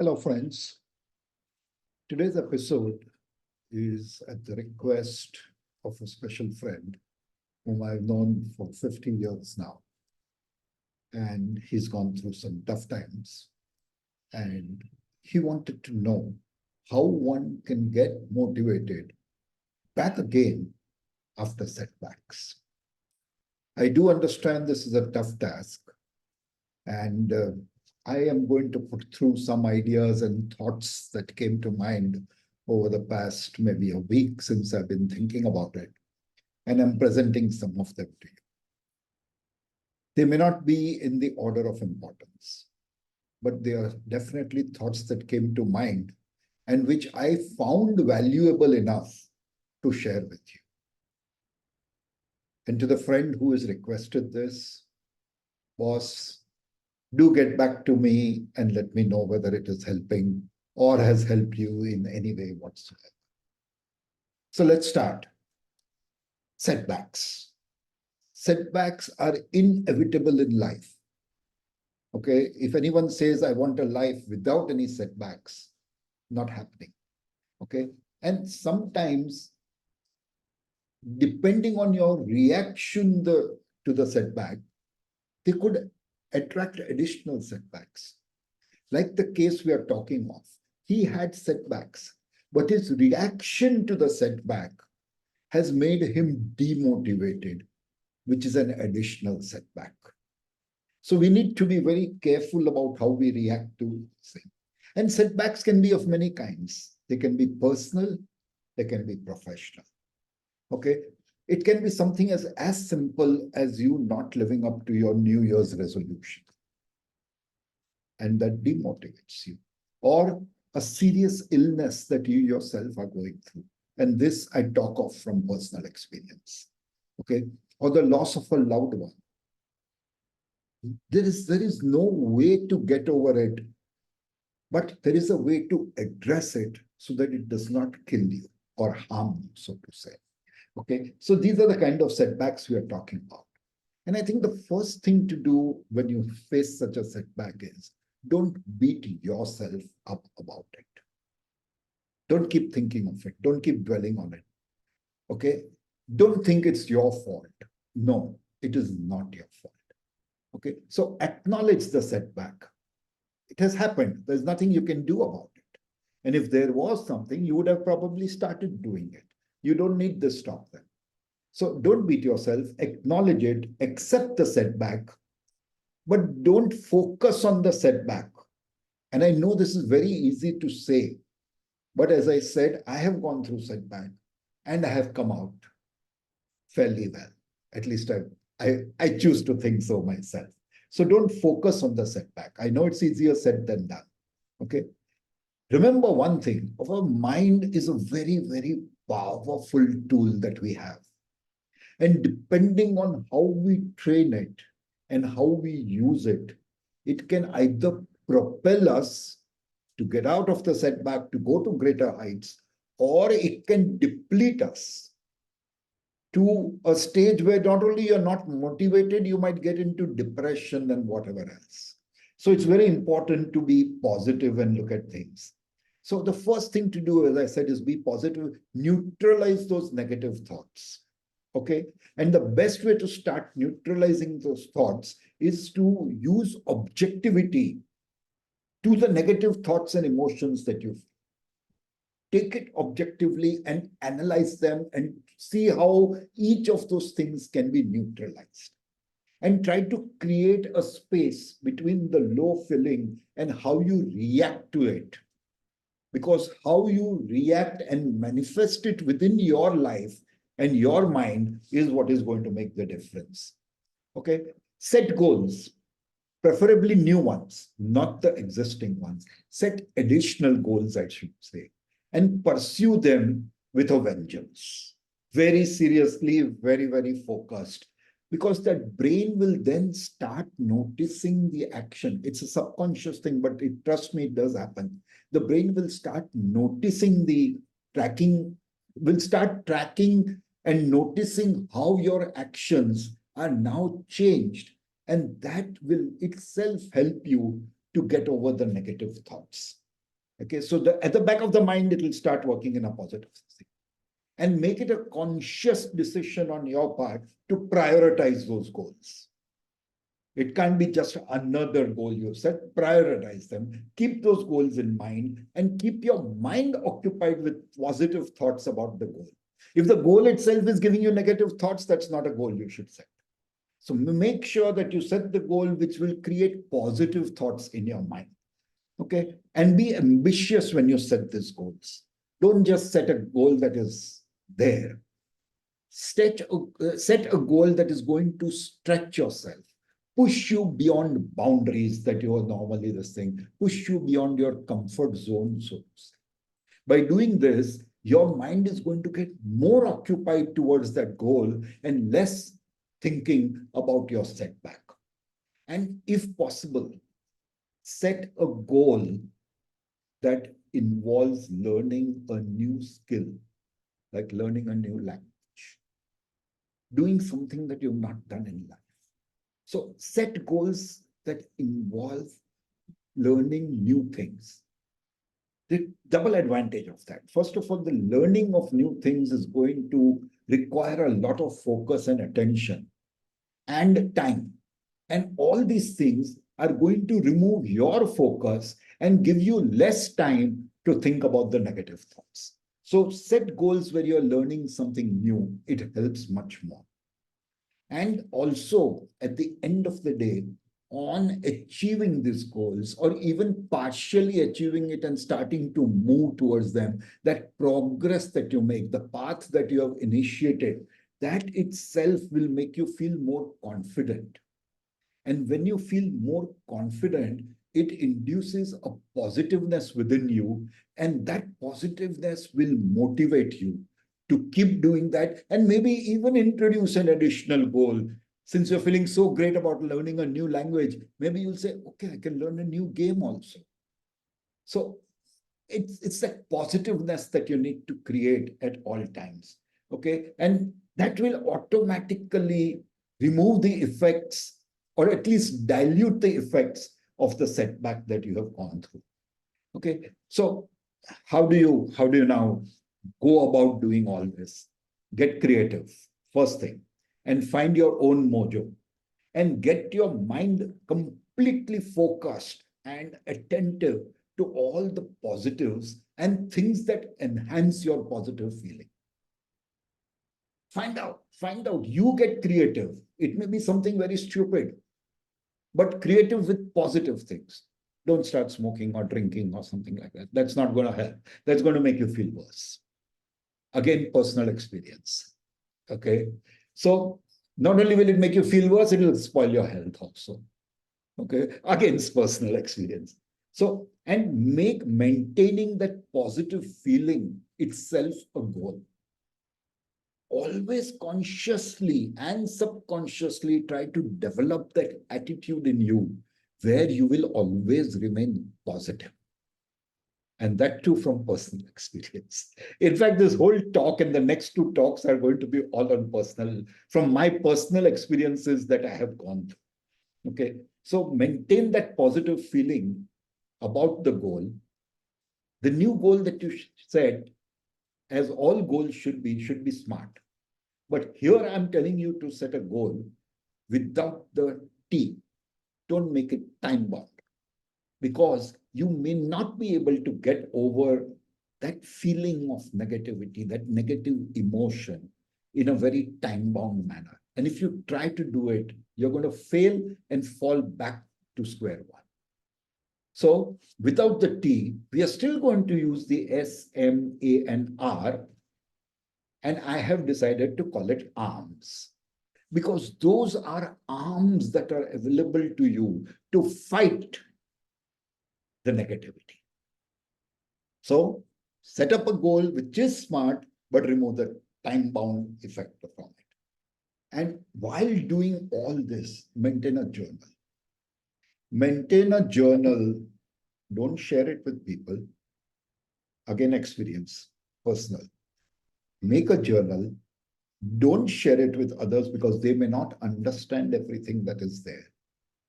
Hello, friends. Today's episode is at the request of a special friend whom I've known for 50 years now. And he's gone through some tough times. And he wanted to know how one can get motivated back again after setbacks. I do understand this is a tough task. And I am going to put through some ideas and thoughts that came to mind over the past maybe a week since I've been thinking about it. And I'm presenting some of them to you. They may not be in the order of importance, but they are definitely thoughts that came to mind and which I found valuable enough to share with you. And to the friend who has requested this, boss, do get back to me and let me know whether it is helping or has helped you in any way whatsoever. So let's start. Setbacks. Setbacks are inevitable in life. Okay, if anyone says, I want a life without any setbacks, not happening. Okay, and sometimes, depending on your reaction to the setback, they could attract additional setbacks. Like the case we are talking of, he had setbacks, but his reaction to the setback has made him demotivated, which is an additional setback. So we need to be very careful about how we react to things. And setbacks can be of many kinds. They can be personal, they can be professional. Okay, it can be something as simple as you not living up to your New Year's resolution. And that demotivates you. Or a serious illness that you yourself are going through. And this I talk of from personal experience. Okay, or the loss of a loved one. There is no way to get over it, but there is a way to address it so that it does not kill you or harm you, so to say. Okay, so these are the kind of setbacks we are talking about. And I think the first thing to do when you face such a setback is don't beat yourself up about it. Don't keep thinking of it. Don't keep dwelling on it. Okay, don't think it's your fault. No, it is not your fault. Okay, so acknowledge the setback. It has happened. There's nothing you can do about it. And if there was something, you would have probably started doing it. You don't need to stop them. So don't beat yourself, acknowledge it, accept the setback, but don't focus on the setback. And I know this is very easy to say, but as I said, I have gone through setback and I have come out fairly well. At least I choose to think so myself. So don't focus on the setback. I know it's easier said than done. Okay. Remember one thing, our mind is a very, very powerful tool that we have. And depending on how we train it and how we use it, it can either propel us to get out of the setback, to go to greater heights, or it can deplete us to a stage where not only you're not motivated, you might get into depression and whatever else. So it's very important to be positive and look at things. So the first thing to do, as I said, is be positive, neutralize those negative thoughts. Okay. And the best way to start neutralizing those thoughts is to use objectivity to the negative thoughts and emotions that you feel. Take it objectively and analyze them and see how each of those things can be neutralized. And try to create a space between the low feeling and how you react to it. Because how you react and manifest it within your life and your mind is what is going to make the difference. Okay, set goals, preferably new ones, not the existing ones. Set additional goals, I should say, and pursue them with a vengeance. Very seriously, very, very focused. Because that brain will then start noticing the action. It's a subconscious thing, but trust me, it does happen. The brain will start noticing the tracking, will start tracking and noticing how your actions are now changed. And that will itself help you to get over the negative thoughts. Okay, so at the back of the mind, it will start working in a positive thing. And make it a conscious decision on your part to prioritize those goals. It can't be just another goal you set. Prioritize them. Keep those goals in mind and keep your mind occupied with positive thoughts about the goal. If the goal itself is giving you negative thoughts, that's not a goal you should set. So make sure that you set the goal which will create positive thoughts in your mind. Okay, and be ambitious when you set these goals. Don't just set a goal that is there. Set a goal that is going to stretch yourself, push you beyond boundaries that you are normally this thing, push you beyond your comfort zone, so to say. By doing this, your mind is going to get more occupied towards that goal and less thinking about your setback. And if possible, set a goal that involves learning a new skill, like learning a new language, doing something that you've not done in life. So set goals that involve learning new things. The double advantage of that. First of all, the learning of new things is going to require a lot of focus and attention and time. And all these things are going to remove your focus and give you less time to think about the negative thoughts. So set goals where you're learning something new. It helps much more. And also, at the end of the day, on achieving these goals or even partially achieving it and starting to move towards them, that progress that you make, the path that you have initiated, that itself will make you feel more confident. And when you feel more confident, it induces a positiveness within you, and that positiveness will motivate you to keep doing that and maybe even introduce an additional goal. Since you're feeling so great about learning a new language, maybe you'll say, okay, I can learn a new game also. So it's that positiveness that you need to create at all times. Okay, and that will automatically remove the effects or at least dilute the effects of the setback that you have gone through. Okay, so how do you now go about doing all this? Get creative, first thing, and find your own mojo and get your mind completely focused and attentive to all the positives and things that enhance your positive feeling. Find out, you get creative. It may be something very stupid, but creative with positive things. Don't start smoking or drinking or something like that. That's not going to help. That's going to make you feel worse. Again, personal experience. Okay. So not only will it make you feel worse, it will spoil your health also. Okay. Again, it's personal experience. So, and make maintaining that positive feeling itself a goal. Always consciously and subconsciously try to develop that attitude in you where you will always remain positive. And that too from personal experience. In fact, this whole talk and the next two talks are going to be all on personal, from my personal experiences that I have gone through. Okay. So maintain that positive feeling about the goal. The new goal that you set, as all goals should be smart. But here I'm telling you to set a goal without the T. Don't make it time bound, because you may not be able to get over that feeling of negativity, that negative emotion in a very time bound manner. And if you try to do it, you're going to fail and fall back to square one. So without the T, we are still going to use the S, M, A, and R. And I have decided to call it arms, because those are arms that are available to you to fight the negativity. So set up a goal which is smart, but remove the time-bound effect from it. And while doing all this, maintain a journal. Maintain a journal. Don't share it with people. Again, experience, personal. Make a journal. Don't share it with others because they may not understand everything that is there.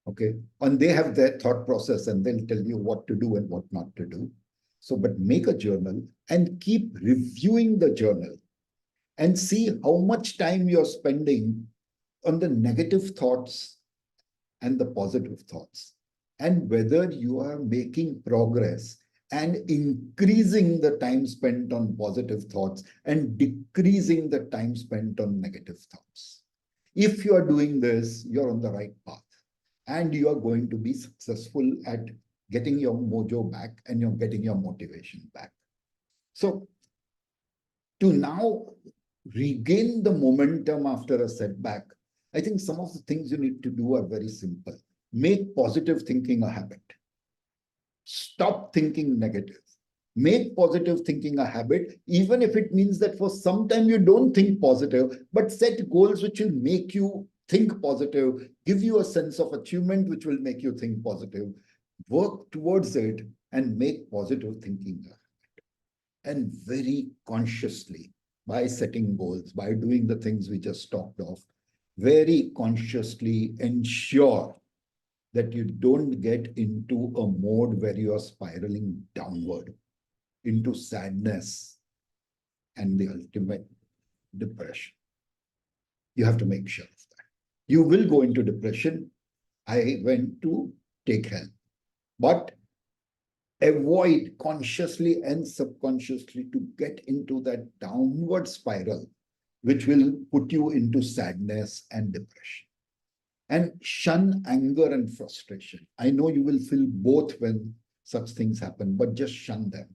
Okay. And they have their thought process and they'll tell you what to do and what not to do. So, but make a journal and keep reviewing the journal and see how much time you're spending on the negative thoughts and the positive thoughts, and whether you are making progress and increasing the time spent on positive thoughts and decreasing the time spent on negative thoughts. If you are doing this, you're on the right path and you are going to be successful at getting your mojo back and you're getting your motivation back. So to now regain the momentum after a setback, I think some of the things you need to do are very simple. Make positive thinking a habit. Stop thinking negative. Make positive thinking a habit, even if it means that for some time you don't think positive, but set goals which will make you think positive, give you a sense of achievement which will make you think positive. Work towards it and make positive thinking a habit. And very consciously, by setting goals, by doing the things we just talked of, very consciously ensure that you don't get into a mode where you are spiraling downward into sadness and the ultimate depression. You have to make sure of that. You will go into depression. I went to take help, but avoid consciously and subconsciously to get into that downward spiral, which will put you into sadness and depression. And shun anger and frustration. I know you will feel both when such things happen, but just shun them.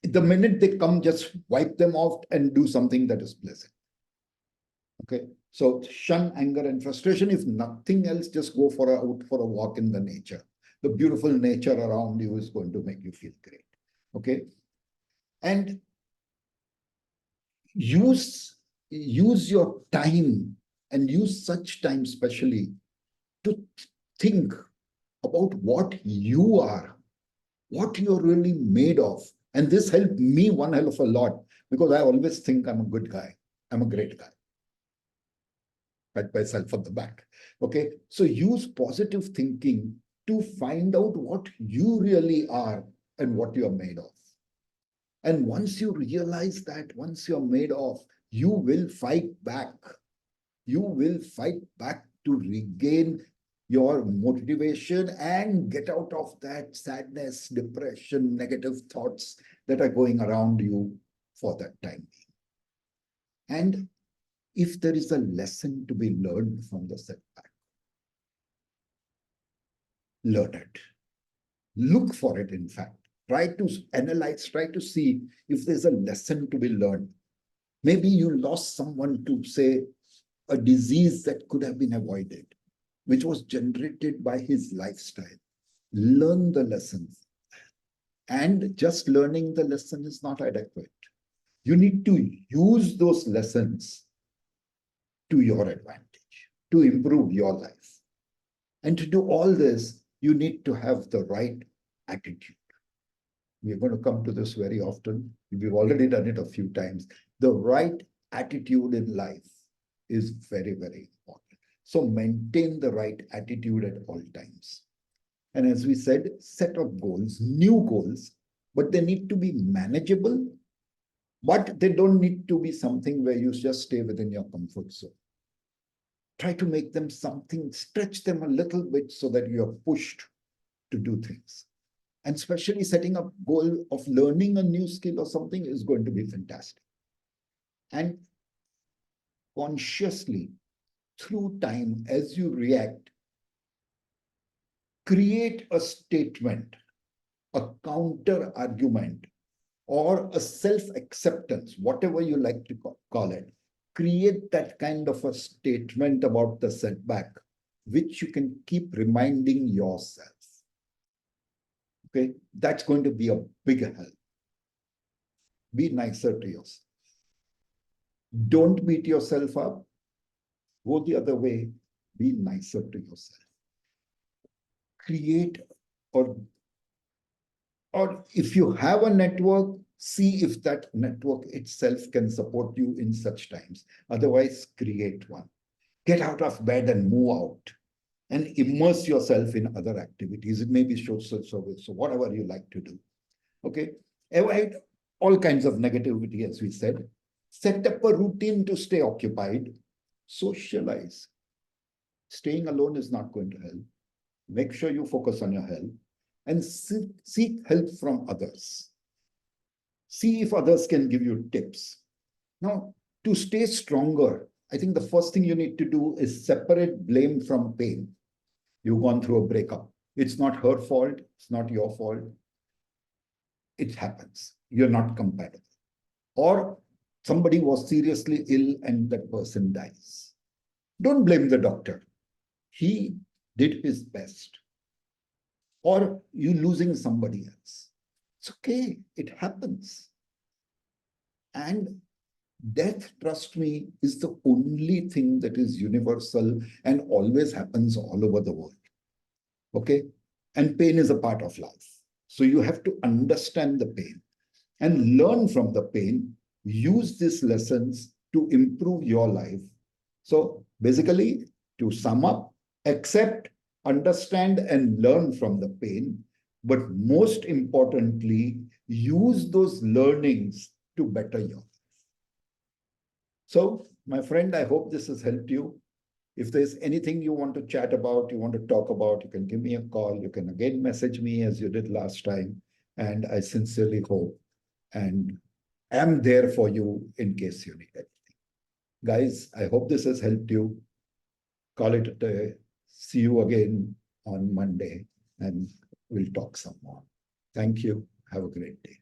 The minute they come, just wipe them off and do something that is pleasant. Okay, so shun anger and frustration. If nothing else, just go out for a walk in the nature. The beautiful nature around you is going to make you feel great. Okay, and use your time, and use such time especially to think about what you are, what you're really made of. And this helped me one hell of a lot, because I always think I'm a good guy. I'm a great guy. Pat myself on the back. Okay, so use positive thinking to find out what you really are and what you're made of. And once you realize that, once you're made of, you will fight back. You will fight back to regain your motivation and get out of that sadness, depression, negative thoughts that are going around you for that time being. And if there is a lesson to be learned from the setback, learn it. Look for it, in fact. Try to analyze, try to see if there's a lesson to be learned. Maybe you lost someone to, say, a disease that could have been avoided, which was generated by his lifestyle. Learn the lessons. And just learning the lesson is not adequate. You need to use those lessons to your advantage, to improve your life. And to do all this, you need to have the right attitude. We're going to come to this very often. We've already done it a few times. The right attitude in life is very, very important. So maintain the right attitude at all times. And as we said, set up goals, new goals, but they need to be manageable, but they don't need to be something where you just stay within your comfort zone. Try to make them something, stretch them a little bit so that you're pushed to do things. And especially setting up goal of learning a new skill or something is going to be fantastic. And consciously, through time, as you react, create a statement, a counter argument, or a self-acceptance, whatever you like to call it. Create that kind of a statement about the setback, which you can keep reminding yourself. Okay, that's going to be a big help. Be nicer to yourself. Don't beat yourself up. Go the other way. Be nicer to yourself. Create, or if you have a network, see if that network itself can support you in such times. Otherwise, create one. Get out of bed and move out and immerse yourself in other activities. It may be social service or whatever you like to do. Okay. Avoid all kinds of negativity, as we said. Set up a routine to stay occupied. Socialize. Staying alone is not going to help. Make sure you focus on your health and seek help from others. See if others can give you tips. Now, to stay stronger, I think the first thing you need to do is separate blame from pain. You've gone through a breakup. It's not her fault. It's not your fault. It happens. You're not compatible. Or somebody was seriously ill and that person dies. Don't blame the doctor. He did his best. Or you losing somebody else. It's okay. It happens. And death, trust me, is the only thing that is universal and always happens all over the world. Okay? And pain is a part of life. So you have to understand the pain and learn from the pain, use these lessons to improve your life. So basically, to sum up, accept, understand, and learn from the pain, but most importantly, use those learnings to better your life. So, my friend, I hope this has helped you. If there's anything you want to chat about, you want to talk about, you can give me a call. You can again message me as you did last time. And I sincerely hope and am there for you in case you need anything. Guys, I hope this has helped you. Call it a day. See you again on Monday and we'll talk some more. Thank you. Have a great day.